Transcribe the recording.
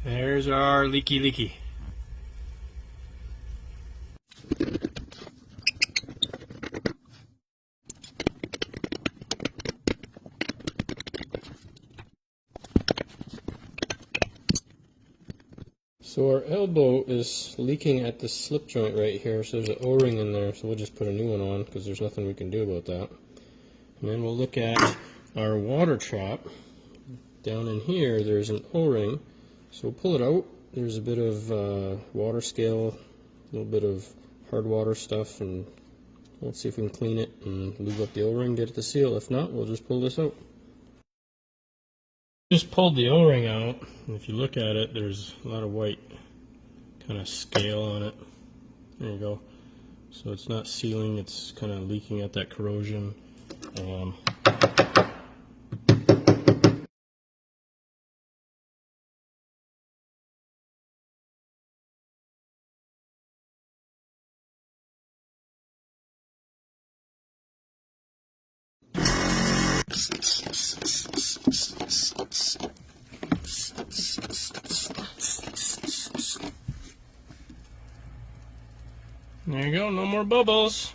There's our leaky. So our elbow is leaking at the slip joint right here, so there's an O-ring in there, so we'll just put a new one on because there's nothing we can do about that. And then we'll look at our water trap. Down in here there's an O-ring, so we'll pull it out. There's a bit of water scale, a little bit of hard water stuff, and let's see if we can clean it and lube up the O-ring, get it to seal. If not, we'll just pull this out. Just pulled the O-ring out, and if you look at it, there's a lot of white kind of scale on it. There you go. So it's not sealing, it's kind of leaking at that corrosion. There you go, no more bubbles.